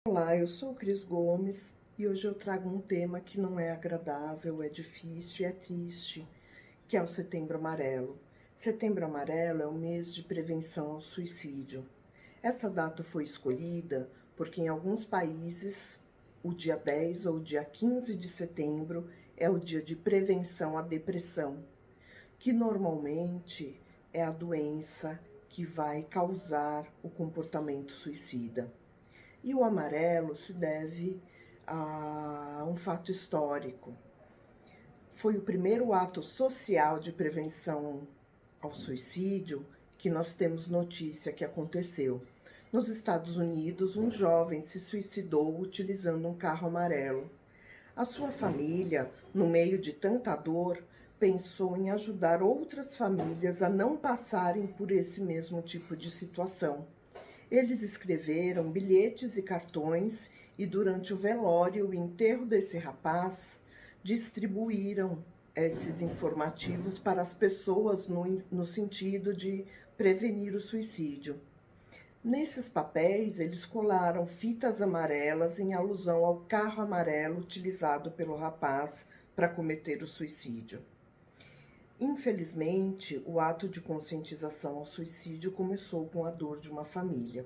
Olá, eu sou Cris Gomes e hoje eu trago um tema que não é agradável, é difícil e é triste, que é o Setembro Amarelo. Setembro Amarelo é o mês de prevenção ao suicídio. Essa data foi escolhida porque em alguns países o dia 10 ou o dia 15 de setembro é o dia de prevenção à depressão, que normalmente é a doença que vai causar o comportamento suicida. E o amarelo se deve a um fato histórico. Foi o primeiro ato social de prevenção ao suicídio que nós temos notícia que aconteceu. Nos Estados Unidos, um jovem se suicidou utilizando um carro amarelo. A sua família, no meio de tanta dor, pensou em ajudar outras famílias a não passarem por esse mesmo tipo de situação. Eles escreveram bilhetes e cartões e durante o velório e o enterro desse rapaz, distribuíram esses informativos para as pessoas no sentido de prevenir o suicídio. Nesses papéis, eles colaram fitas amarelas em alusão ao carro amarelo utilizado pelo rapaz para cometer o suicídio. Infelizmente, o ato de conscientização ao suicídio começou com a dor de uma família.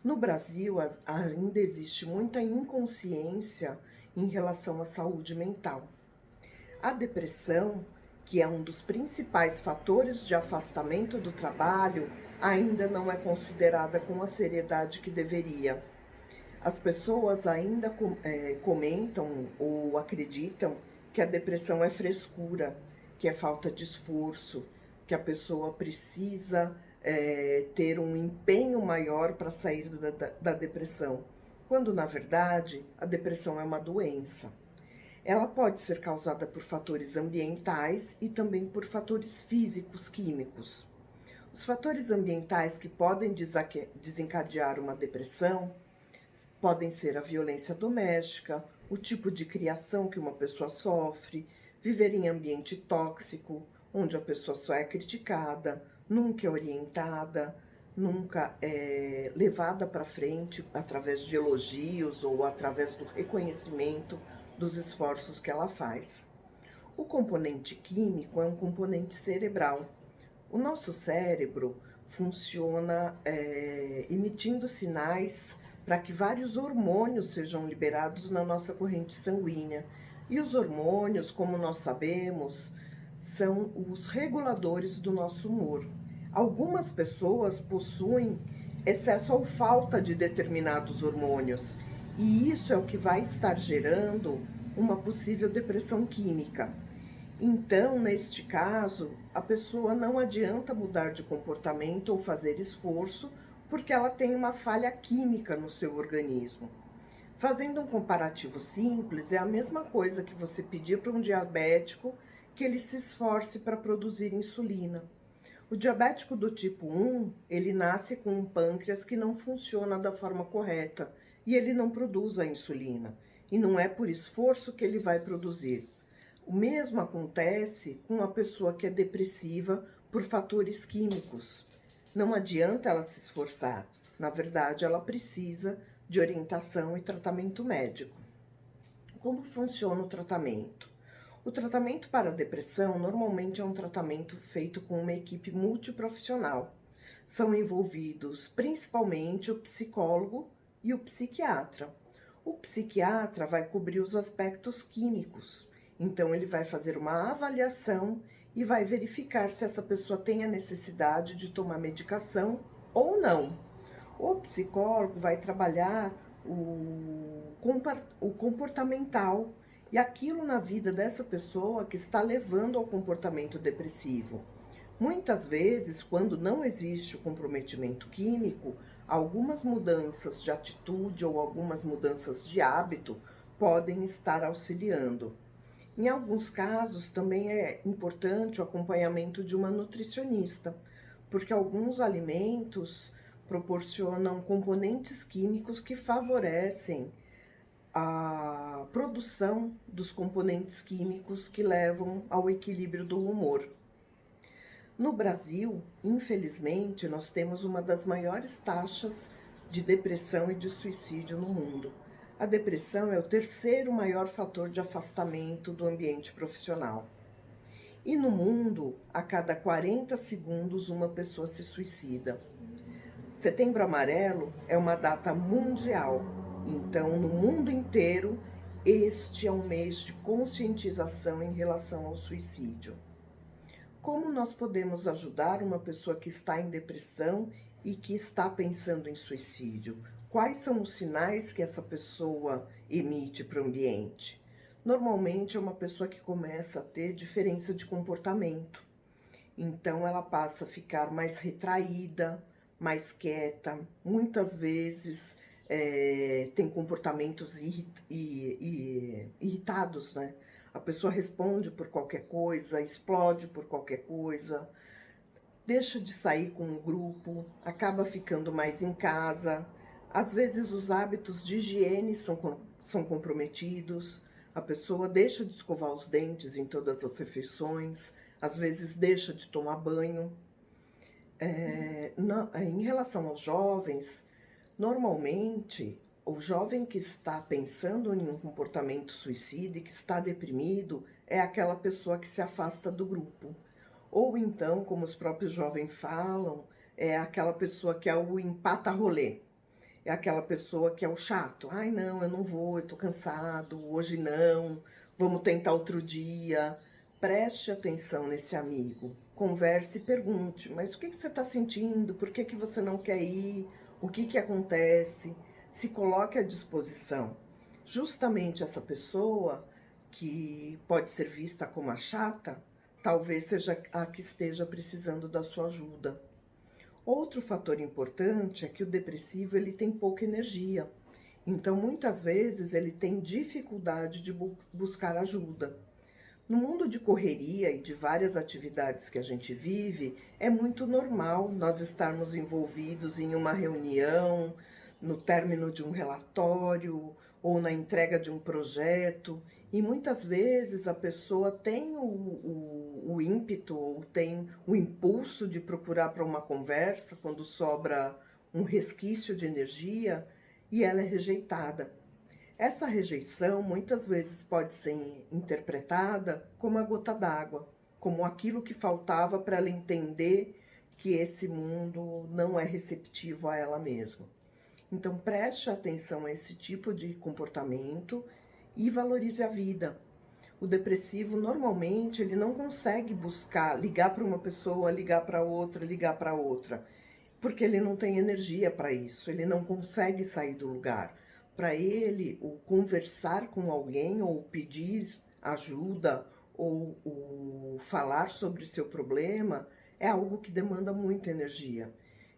No Brasil, ainda existe muita inconsciência em relação à saúde mental. A depressão, que é um dos principais fatores de afastamento do trabalho, ainda não é considerada com a seriedade que deveria. As pessoas ainda comentam ou acreditam que a depressão é frescura, que é falta de esforço, que a pessoa precisa ter um empenho maior para sair da depressão, quando na verdade a depressão é uma doença. Ela pode ser causada por fatores ambientais e também por fatores físicos, químicos. Os fatores ambientais que podem desencadear uma depressão podem ser a violência doméstica, o tipo de criação que uma pessoa sofre, viver em ambiente tóxico, onde a pessoa só é criticada, nunca é orientada, nunca é levada para frente através de elogios ou através do reconhecimento dos esforços que ela faz. O componente químico é um componente cerebral. O nosso cérebro funciona emitindo sinais para que vários hormônios sejam liberados na nossa corrente sanguínea. E os hormônios, como nós sabemos, são os reguladores do nosso humor. Algumas pessoas possuem excesso ou falta de determinados hormônios, e isso é o que vai estar gerando uma possível depressão química. Então, neste caso, a pessoa não adianta mudar de comportamento ou fazer esforço, porque ela tem uma falha química no seu organismo. Fazendo um comparativo simples, é a mesma coisa que você pedir para um diabético que ele se esforce para produzir insulina. O diabético do tipo 1, ele nasce com um pâncreas que não funciona da forma correta e ele não produz a insulina. E não é por esforço que ele vai produzir. O mesmo acontece com uma pessoa que é depressiva por fatores químicos. Não adianta ela se esforçar. Na verdade, ela precisa de orientação e tratamento médico. Como funciona o tratamento? O tratamento para a depressão normalmente é um tratamento feito com uma equipe multiprofissional. São envolvidos principalmente o psicólogo e o psiquiatra. O psiquiatra vai cobrir os aspectos químicos, então ele vai fazer uma avaliação e vai verificar se essa pessoa tem a necessidade de tomar medicação ou não. O psicólogo vai trabalhar o comportamental e aquilo na vida dessa pessoa que está levando ao comportamento depressivo. Muitas vezes, quando não existe o comprometimento químico, algumas mudanças de atitude ou algumas mudanças de hábito podem estar auxiliando. Em alguns casos, também é importante o acompanhamento de uma nutricionista, porque alguns alimentos proporcionam componentes químicos que favorecem a produção dos componentes químicos que levam ao equilíbrio do humor. No Brasil, infelizmente, nós temos uma das maiores taxas de depressão e de suicídio no mundo. A depressão é o terceiro maior fator de afastamento do ambiente profissional. E no mundo, a cada 40 segundos, uma pessoa se suicida. Setembro Amarelo é uma data mundial, então, no mundo inteiro, este é um mês de conscientização em relação ao suicídio. Como nós podemos ajudar uma pessoa que está em depressão e que está pensando em suicídio? Quais são os sinais que essa pessoa emite para o ambiente? Normalmente é uma pessoa que começa a ter diferença de comportamento. Então ela passa a ficar mais retraída, mais quieta, muitas vezes tem comportamentos irritados, né? A pessoa responde por qualquer coisa, explode por qualquer coisa, deixa de sair com o grupo, acaba ficando mais em casa. Às vezes os hábitos de higiene são comprometidos, a pessoa deixa de escovar os dentes em todas as refeições, às vezes deixa de tomar banho. Em relação aos jovens, normalmente o jovem que está pensando em um comportamento suicida e que está deprimido é aquela pessoa que se afasta do grupo. Ou então, como os próprios jovens falam, é aquela pessoa que é o empata-rolê. É aquela pessoa que é o chato. Ai, não, eu não vou, eu tô cansado, hoje não, vamos tentar outro dia. Preste atenção nesse amigo, converse e pergunte, mas o que você está sentindo? Por que você não quer ir? O que acontece? Se coloque à disposição. Justamente essa pessoa, que pode ser vista como a chata, talvez seja a que esteja precisando da sua ajuda. Outro fator importante é que o depressivo ele tem pouca energia. Então, muitas vezes, ele tem dificuldade de buscar ajuda. No mundo de correria e de várias atividades que a gente vive, é muito normal nós estarmos envolvidos em uma reunião, no término de um relatório ou na entrega de um projeto. E muitas vezes a pessoa tem o ímpeto ou tem o impulso de procurar para uma conversa quando sobra um resquício de energia e ela é rejeitada. Essa rejeição muitas vezes pode ser interpretada como a gota d'água, como aquilo que faltava para ela entender que esse mundo não é receptivo a ela mesma. Então preste atenção a esse tipo de comportamento e valorize a vida. O depressivo normalmente ele não consegue ligar para uma pessoa, ligar para outra, porque ele não tem energia para isso, ele não consegue sair do lugar. Para ele, o conversar com alguém ou pedir ajuda ou o falar sobre seu problema é algo que demanda muita energia.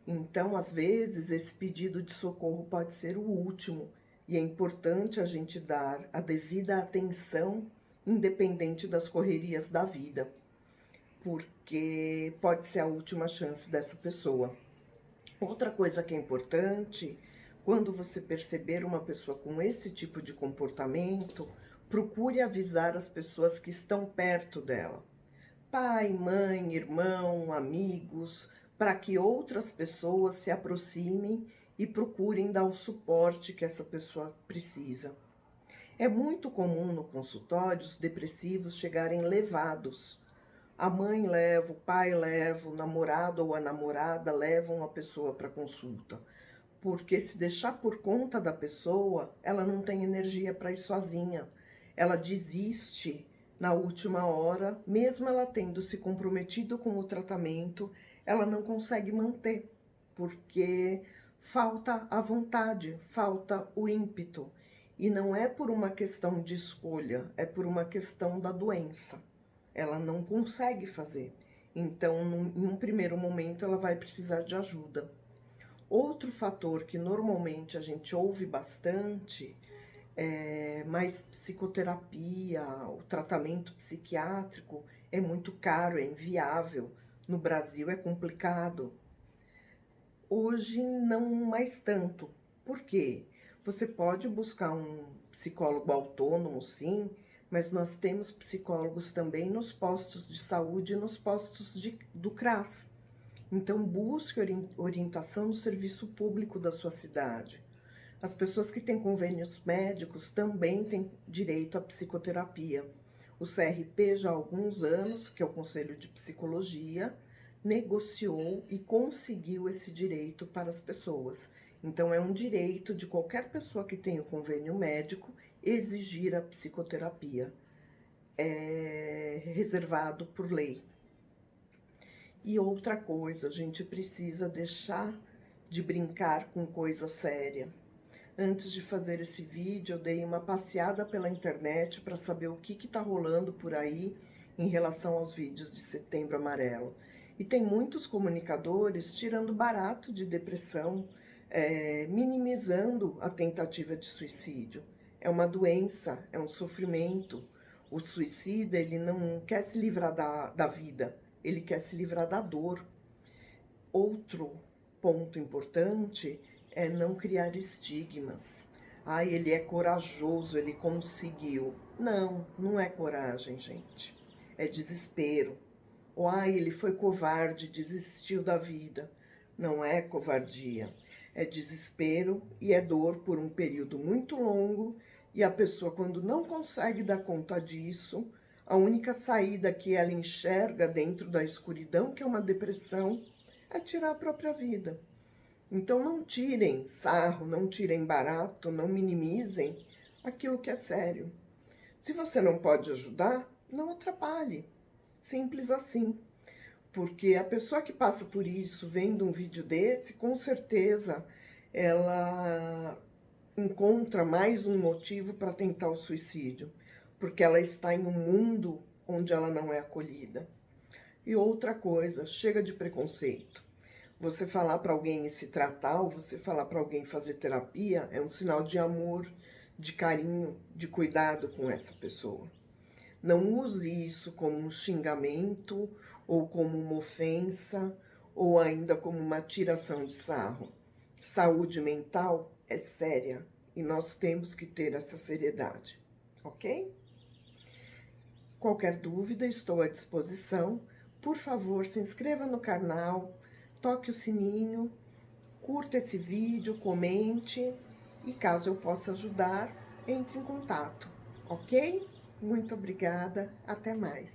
Então, às vezes, esse pedido de socorro pode ser o último e é importante a gente dar a devida atenção, independente das correrias da vida, porque pode ser a última chance dessa pessoa. Outra coisa que é importante, quando você perceber uma pessoa com esse tipo de comportamento, procure avisar as pessoas que estão perto dela. Pai, mãe, irmão, amigos, para que outras pessoas se aproximem e procurem dar o suporte que essa pessoa precisa. É muito comum no consultório os depressivos chegarem levados. A mãe leva, o pai leva, o namorado ou a namorada levam a pessoa para consulta. Porque se deixar por conta da pessoa, ela não tem energia para ir sozinha. Ela desiste na última hora, mesmo ela tendo se comprometido com o tratamento, ela não consegue manter, porque falta a vontade, falta o ímpeto. E não é por uma questão de escolha, é por uma questão da doença. Ela não consegue fazer. Então, em um primeiro momento, ela vai precisar de ajuda. Outro fator que normalmente a gente ouve bastante mas psicoterapia, o tratamento psiquiátrico é muito caro, é inviável. No Brasil é complicado. Hoje não mais tanto. Por quê? Você pode buscar um psicólogo autônomo, sim, mas nós temos psicólogos também nos postos de saúde e nos postos do CRAS. Então, busque orientação no serviço público da sua cidade. As pessoas que têm convênios médicos também têm direito à psicoterapia. O CRP, já há alguns anos, que é o Conselho de Psicologia, negociou e conseguiu esse direito para as pessoas. Então, é um direito de qualquer pessoa que tenha o convênio médico exigir a psicoterapia. É reservado por lei. E outra coisa, a gente precisa deixar de brincar com coisa séria. Antes de fazer esse vídeo, eu dei uma passeada pela internet para saber o que está rolando por aí em relação aos vídeos de Setembro Amarelo. E tem muitos comunicadores tirando barato de depressão, minimizando a tentativa de suicídio. É uma doença, é um sofrimento. O suicida, ele não quer se livrar da vida, ele quer se livrar da dor. Outro ponto importante é não criar estigmas. Ai, ele é corajoso, ele conseguiu. Não, não é coragem, gente. É desespero. Ou ai, ele foi covarde, desistiu da vida. Não é covardia. É desespero e é dor por um período muito longo. E a pessoa, quando não consegue dar conta disso, a única saída que ela enxerga dentro da escuridão, que é uma depressão, é tirar a própria vida. Então não tirem sarro, não tirem barato, não minimizem aquilo que é sério. Se você não pode ajudar, não atrapalhe. Simples assim. Porque a pessoa que passa por isso, vendo um vídeo desse, com certeza ela encontra mais um motivo para tentar o suicídio. Porque ela está em um mundo onde ela não é acolhida. E outra coisa, chega de preconceito. Você falar para alguém se tratar, ou você falar para alguém fazer terapia, é um sinal de amor, de carinho, de cuidado com essa pessoa. Não use isso como um xingamento, ou como uma ofensa, ou ainda como uma tiração de sarro. Saúde mental é séria e nós temos que ter essa seriedade, ok? Qualquer dúvida, estou à disposição. Por favor, se inscreva no canal, toque o sininho, curta esse vídeo, comente e caso eu possa ajudar, entre em contato, ok? Muito obrigada, até mais.